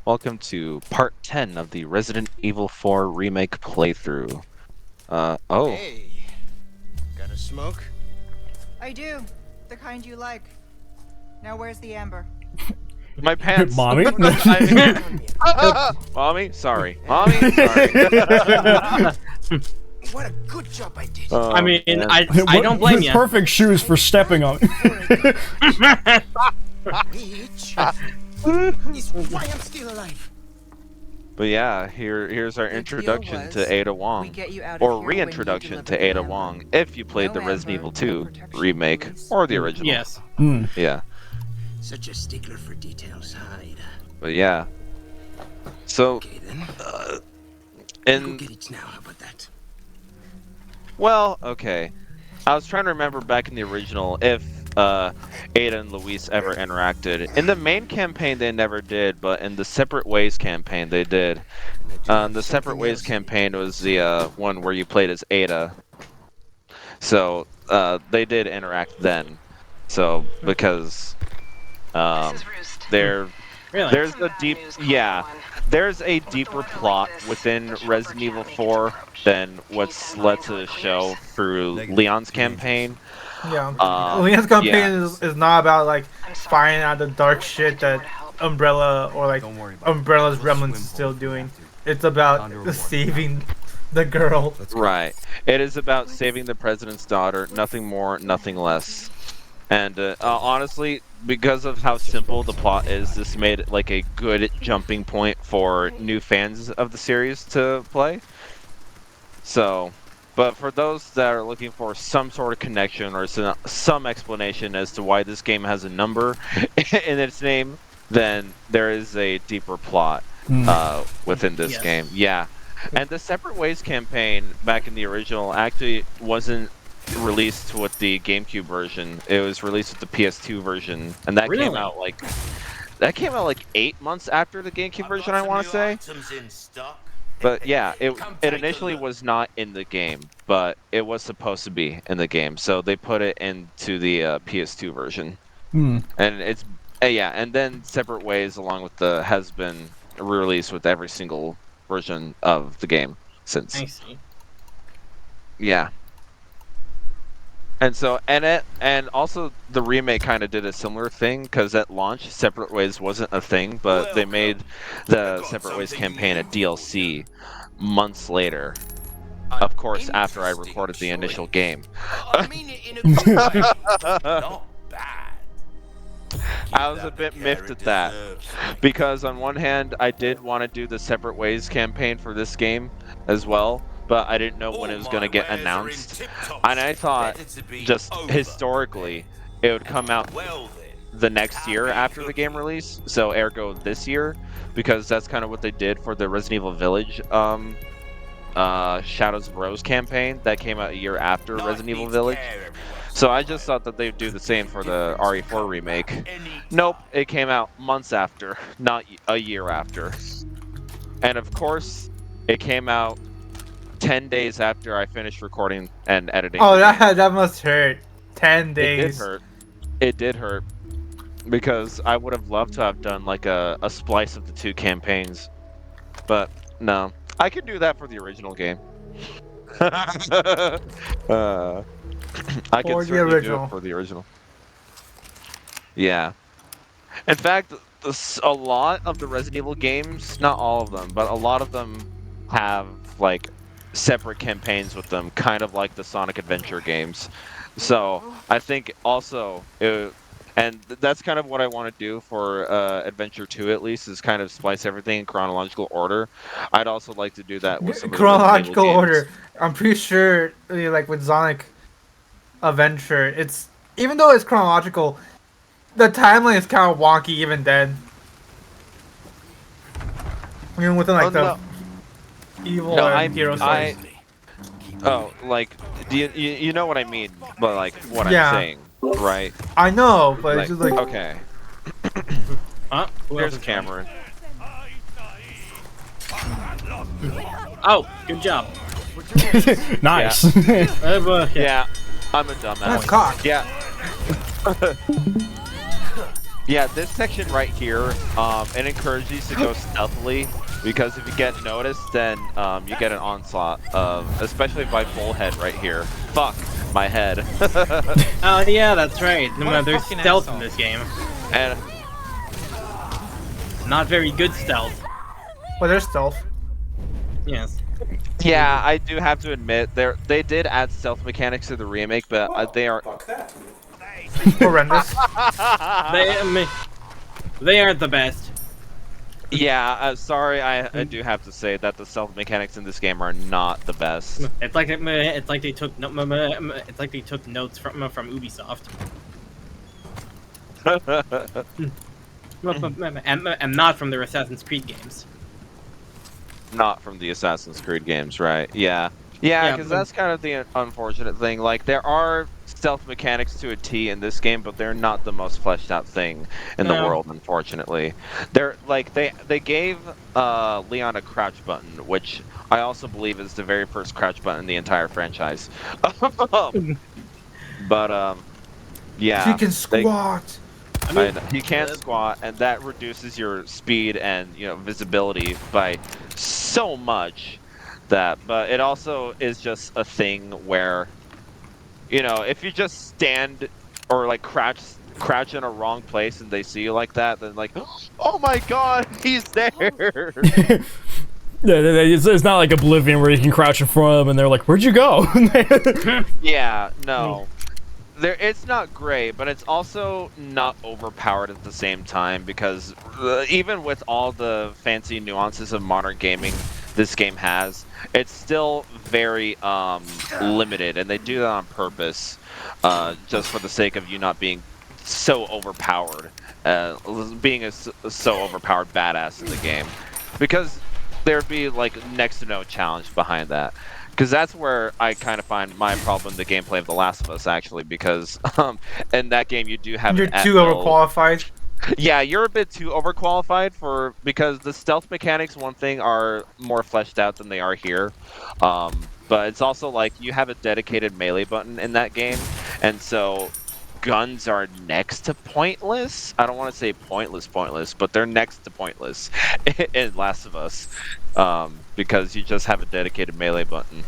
Welcome to part 10 of the Resident Evil 4 Remake playthrough. Oh. Hey, got a smoke? I do. The kind you like. Now where's the amber? My pants! Mommy? Mommy? Sorry. Mommy? Sorry. What a good job I did. Oh, I mean, man. I don't blame you. Perfect shoes for stepping on. Which is why I'm still alive. But yeah, here's our The introduction deal to was, Ada we Wong. get you out of Or here when you reintroduction deliver to the Ada amber. Wong if you played No the Resident amber, Evil no 2 protection, remake please. or the original. Yes. Yeah. Such a stickler for details, Hyde. But yeah. So, Okay then. Go in get it now. How about that? well, okay. I was trying to remember back in the original if Ada and Luis ever interacted. In the main campaign, they never did, but in the Separate Ways campaign, they did. The Separate Ways campaign was the one where you played as Ada. So they did interact then. So because there's a deep there's a deeper plot within Resident Evil 4 than what's led to the show through Leon's campaign. Yeah. Leon's campaign yeah. is not about like finding out the dark shit that Umbrella or like Umbrella's remnants is still doing. It's about saving the girl. Right. It is about saving the president's daughter, nothing more, nothing less. And honestly, because of how simple the plot is, this made it like a good jumping point for new fans of the series to play. So, but for those that are looking for some sort of connection or some explanation as to why this game has a number in its name, then there is a deeper plot within this game. Yeah. And the Separate Ways campaign back in the original actually wasn't released with the GameCube version. It was released with the PS2 version, and that came out like 8 months after the GameCube version, I want to say. But yeah, it initially was not in the game, but it was supposed to be in the game, so they put it into the PS2 version. And it's and then Separate Ways along with the has been released with every single version of the game since. I see. Yeah. And so, and also the remake kind of did a similar thing, because at launch, Separate Ways wasn't a thing, but they made the Separate Ways campaign a DLC months later. Of course, after I recorded the initial game. I mean it in a good way. Not bad. I was a bit miffed at that, because on one hand, I did want to do the Separate Ways campaign for this game as well, but I didn't know when it was going to get announced. And I thought, just historically, it would come out the next year after the game release, so ergo this year, because that's kind of what they did for the Resident Evil Village Shadows of Rose campaign that came out a year after Resident Evil Village. So I just thought that they'd do the same for the RE4 remake. Nope, it came out months after, not a year after. And of course, it came out 10 days after I finished recording and editing. Oh, that must hurt. 10 days. It did hurt. It did hurt. Because I would have loved to have done like a splice of the two campaigns. But no. I could do that for the original game. I could certainly do it for the original. Yeah. In fact, a lot of the Resident Evil games, not all of them, but a lot of them have like separate campaigns with them, kind of like the Sonic Adventure games. So I think also, and that's kind of what I want to do for Adventure 2 at least, is kind of splice everything in chronological order. I'd also like to do that with some chronological order. I'm pretty sure, like with Sonic Adventure, it's even though it's chronological, the timeline is kind of wonky even then. Even within like evil and hero stories. Oh, like, do you know what I mean? But like what I'm saying, right? I know, but it's just like okay. There's Cameron. Oh, good job. Nice. Yeah, I'm a dumbass. That's cock. Yeah. Yeah, this section right here, it encourages you to go stealthily, because if you get noticed, then you get an onslaught of, especially by bullhead right here. Fuck my head. Oh yeah, that's right. There's fucking stealth asshole. in this game. And Not very good stealth. Well, there's stealth. Yes. yeah, I do have to admit, they did add stealth mechanics to the remake, but they are Horrendous. They aren't the best. Yeah, sorry, I do have to say that the stealth mechanics in this game are not the best. It's like they took notes from Ubisoft. And not from their Assassin's Creed games. Not from the Assassin's Creed games, right? Yeah. Yeah, because that's kind of the unfortunate thing. Like, there are stealth mechanics to a T in this game, but they're not the most fleshed out thing in the world, unfortunately. They're like they gave Leon a crouch button, which I also believe is the very first crouch button in the entire franchise. But yeah, He can squat. he can't squat, and that reduces your speed and visibility by so much. But it also is just a thing where, if you just stand or like crouch in a wrong place and they see you like that, then like, oh my god, he's there. Yeah, it's not like Oblivion where you can crouch in front of them and they're like, "Where'd you go?" Yeah, no. It's not great, but it's also not overpowered at the same time, because even with all the fancy nuances of modern gaming this game has, it's still very limited, and they do that on purpose, just for the sake of you not being so overpowered, being a so overpowered badass in the game, because there'd be like next to no challenge behind that. Because that's where I kind of find my problem in the gameplay of The Last of Us, actually, because in that game you do have You're too overqualified. Yeah, you're a bit too overqualified because the stealth mechanics, one thing, are more fleshed out than they are here. But it's also like you have a dedicated melee button in that game, and so guns are next to pointless. I don't want to say pointless, but they're next to pointless in Last of Us, because you just have a dedicated melee button.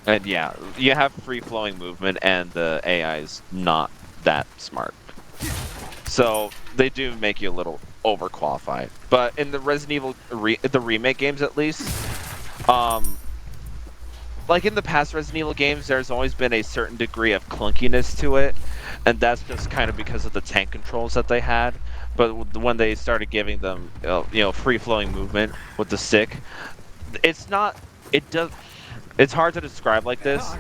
And yeah, you have free-flowing movement, and the AI is not that smart. So they do make you a little overqualified. But in the Resident Evil, the remake games at least, like in the past Resident Evil games, there's always been a certain degree of clunkiness to it, and that's just kind of because of the tank controls that they had. But when they started giving them, free-flowing movement with the stick, it's hard to describe like this.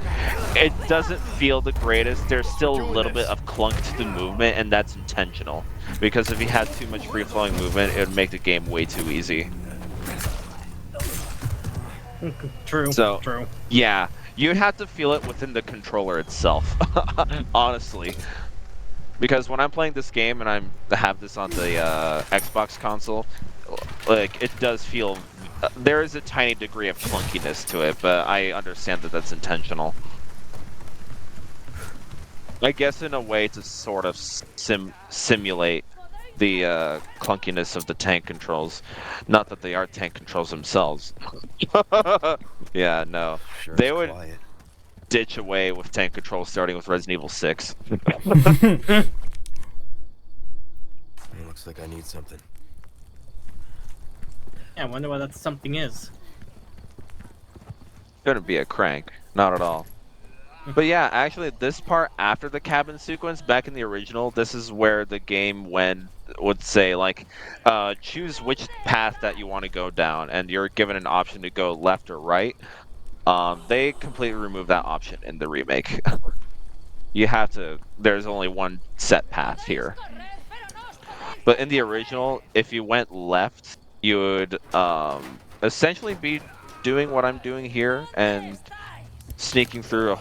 It doesn't feel the greatest. There's still a little bit of clunk to the movement, and that's intentional. Because if you had too much free-flowing movement, it would make the game way too easy. True. So, true. Yeah, you'd have to feel it within the controller itself, honestly. Because when I'm playing this game and I have this on the Xbox console, like, it does feel... there is a tiny degree of clunkiness to it, but I understand that that's intentional. I guess in a way to sort of simulate the clunkiness of the tank controls. Not that they are tank controls themselves. Yeah, no. Sure, They it's would quiet. ditch away with tank controls starting with Resident Evil 6. It looks like I need something. Yeah, I wonder what that something is. Couldn't be a crank. Not at all. But yeah, actually, this part after the cabin sequence, back in the original, this is where the game would say, like, choose which path that you want to go down, and you're given an option to go left or right. They completely removed that option in the remake. There's only one set path here. But in the original, if you went left, you would essentially be doing what I'm doing here, and sneaking through a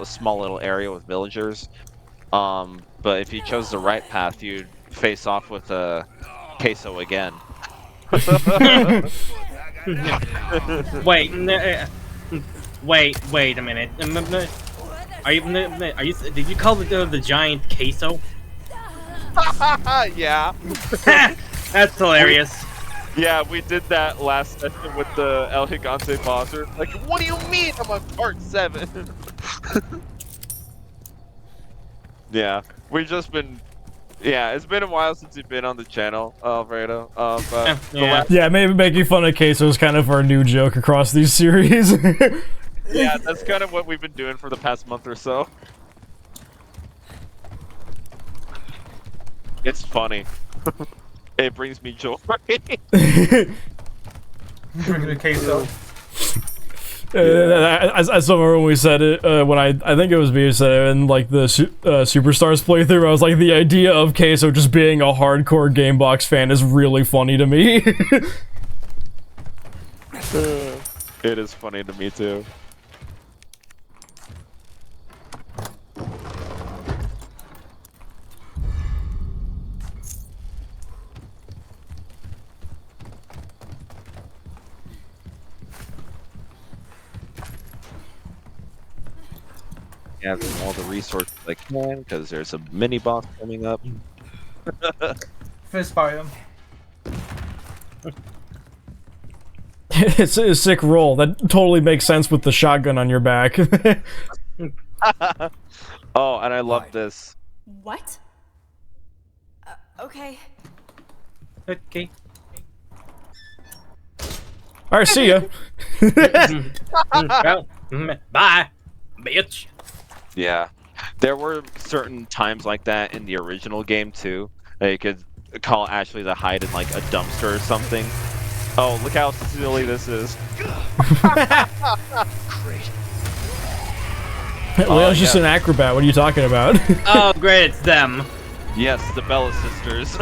small little area with villagers. But if you chose the right path, you'd face off with Queso again. Wait a minute. Are you? Did you call the giant queso? Yeah. That's hilarious. Yeah, we did that last session with the El Gigante boss. We're like, what do you mean I'm on part 7? Yeah, we've just been... Yeah, it's been a while since you've been on the channel, Alfredo. But the Yeah. last... Yeah, maybe making fun of Queso is kind of our new joke across these series. Yeah, that's kind of what we've been doing for the past month or so. It's funny. It brings me joy. Drinking queso. As someone when we said it, when I think it was me who said it in like the Superstars playthrough, I was like, the idea of Queso just being a hardcore Gamebox fan is really funny to me. It is funny to me too. Gathering all the resources I can because there's a mini boss coming up. Fist fight him. It's a sick roll. That totally makes sense with the shotgun on your back. Oh, and I love this. What? Okay. Okay. Alright, see ya. Well, bye, bitch. Yeah, there were certain times like that in the original game too. That you could call Ashley to hide in like a dumpster or something. Oh, look how silly this is. Great. Leo's just an acrobat. What are you talking about? Oh, great, it's them. Yes, the Bella sisters.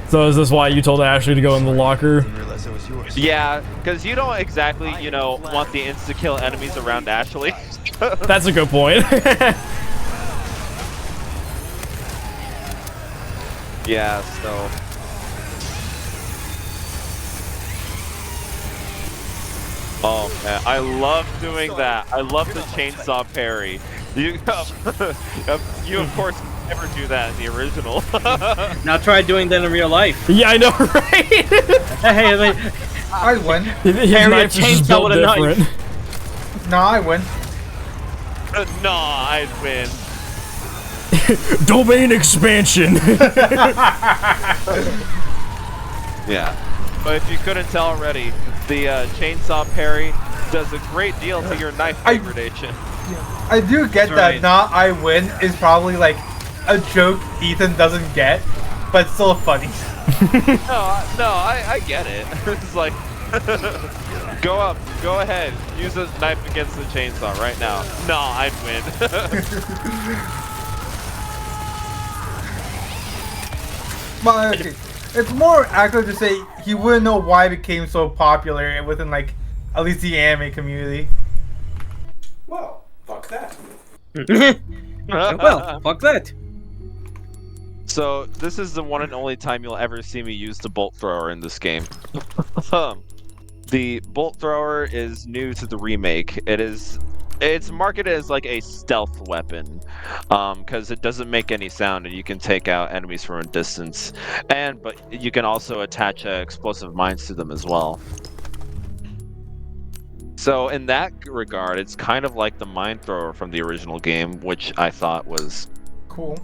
So is this why you told Ashley to go in the locker? Didn't realize it was yours. Yeah, because you don't exactly, you know, want the insta-kill enemies around Ashley. That's a good point. Yeah, so... Oh man, I love doing that. I love the chainsaw parry. You, you of course never do that in the original. Now try doing that in real life. Yeah, I know, right? Hey, like, I win. His Carry a knife is just chainsaw built with a knife. different. No, I win. Nah, I'd win. Domain expansion. Yeah, but if you couldn't tell already, the chainsaw parry does a great deal to your knife degradation. I do get That's that right. not I win is probably like a joke Ethan doesn't get, but still funny. No, I get it. It's like, go up, go ahead, use a knife against the chainsaw right now. No, I'd win. But okay, it's more accurate to say he wouldn't know why it became so popular within like at least the anime community. Well, fuck that. well, fuck that. So this is the one and only time you'll ever see me use the bolt thrower in this game. The bolt thrower is new to the remake. It's marketed as like a stealth weapon, because it doesn't make any sound and you can take out enemies from a distance. But you can also attach explosive mines to them as well. So in that regard, it's kind of like the mine thrower from the original game, which I thought was Cool.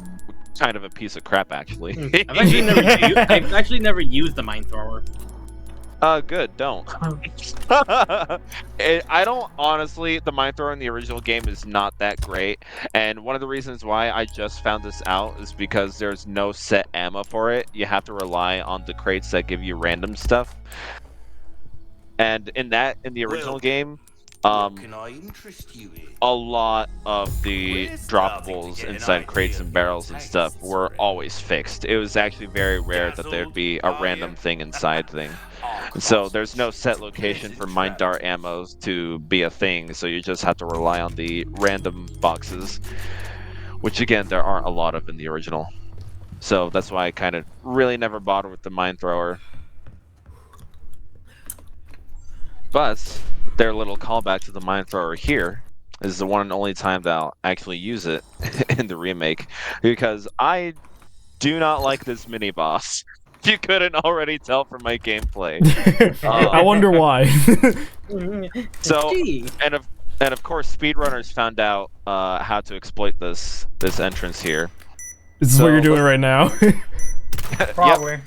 kind of a piece of crap, actually. I've actually never used the mine thrower. Good, don't. I don't, honestly, the mine thrower in the original game is not that great, and one of the reasons why I just found this out is because there's no set ammo for it. You have to rely on the crates that give you random stuff. And in the original game, What can I interest you in? a lot of the droppables inside crates and barrels and stuff were always fixed. It was actually very rare that there'd be a random thing inside thing. So there's no set location for mine dart ammos to be a thing, so you just have to rely on the random boxes, which again, there aren't a lot of in the original. So that's why I kind of really never bothered with the mine thrower. But their little callback to the mine thrower here is the one and only time that I'll actually use it in the remake, because I do not like this mini boss. You couldn't already tell from my gameplay. I wonder why. So, Gee. and of course, speedrunners found out how to exploit this entrance here. This is what you're doing right now. Probably.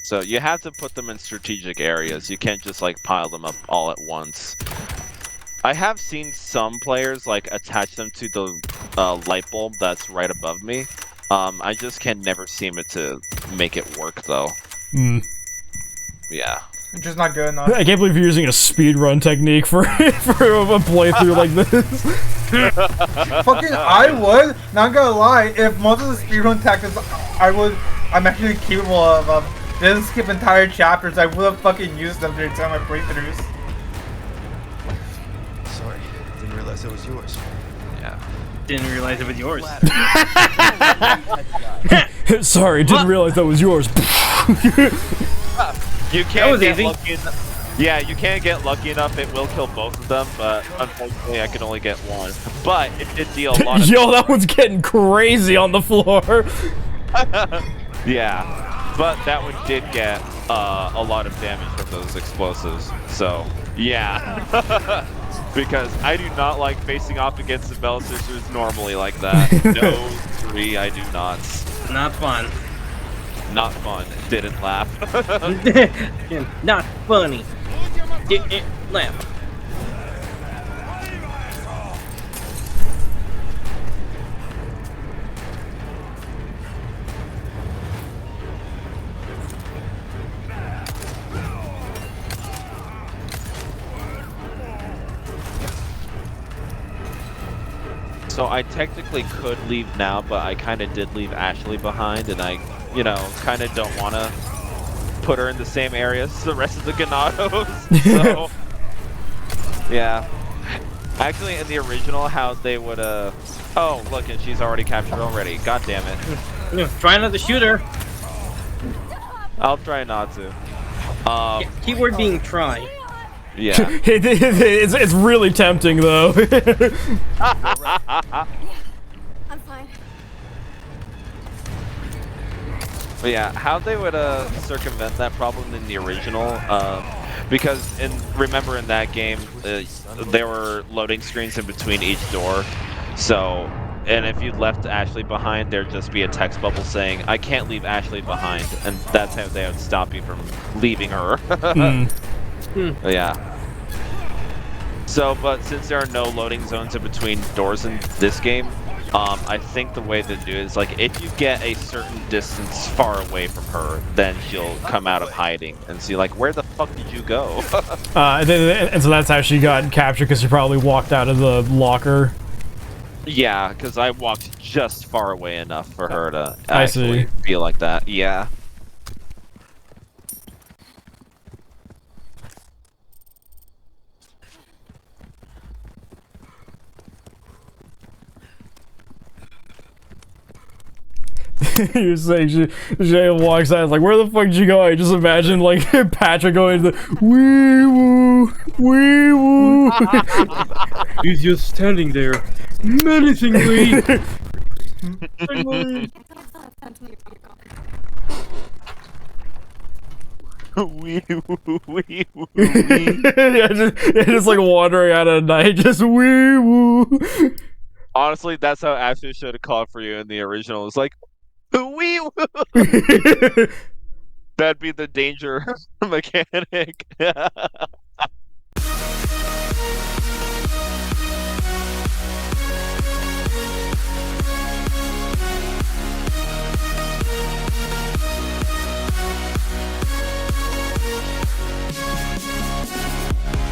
So you have to put them in strategic areas. You can't just like pile them up all at once. I have seen some players like attach them to the light bulb that's right above me. I just can never seem it to make it work though. Hmm. Yeah. It's just not good enough. I can't believe you're using a speedrun technique for a playthrough like this. Fucking, I would, not gonna lie, if most of the speedrun tactics I'm actually capable of, didn't skip entire chapters, I would have fucking used them during some of my playthroughs. Sorry, didn't realize it was yours. Yeah. Didn't realize it was yours. Sorry, didn't realize that was yours. You can't was get easy. lucky. Yeah, you can't get lucky enough. It will kill both of them, but unfortunately, I can only get one. But it did deal a lot of. Yo, that one's getting crazy on the floor. Yeah, but that one did get a lot of damage from those explosives. So yeah, because I do not like facing off against the Bell Sisters normally like that. No, three, I do not. Not fun. Not fun. Didn't laugh. Not funny. Didn't laugh. So I technically could leave now, but I kind of did leave Ashley behind, and I, you know, kind of don't want to put her in the same area as the rest of the Ganados. So, yeah. Actually, in the original, how they would, oh, look, and she's already captured already. God damn it. Try not to shoot her. I'll try not to. Keyword being try. Yeah. It's really tempting though. I'm fine. But yeah, how they would circumvent that problem in the original, because remember in that game, there were loading screens in between each door, so, and if you left Ashley behind, there'd just be a text bubble saying, I can't leave Ashley behind, and that's how they would stop you from leaving her. Yeah. So, but since there are no loading zones in between doors in this game, I think the way to do it is, like, if you get a certain distance far away from her, then she'll come out of hiding and see, like, where the fuck did you go? And so that's how she got captured, because she probably walked out of the locker. Yeah, because I walked just far away enough for her to I actually see. feel like that. Yeah. You're saying Jay walks out, like, where the fuck did you go? I just imagine, like, Patrick going to the wee woo. He's just standing there, menacingly. Just like wandering out at night, just wee woo. Honestly, that's how Ashley should have called for you in the original. It's like, wee woo. That'd be the danger mechanic.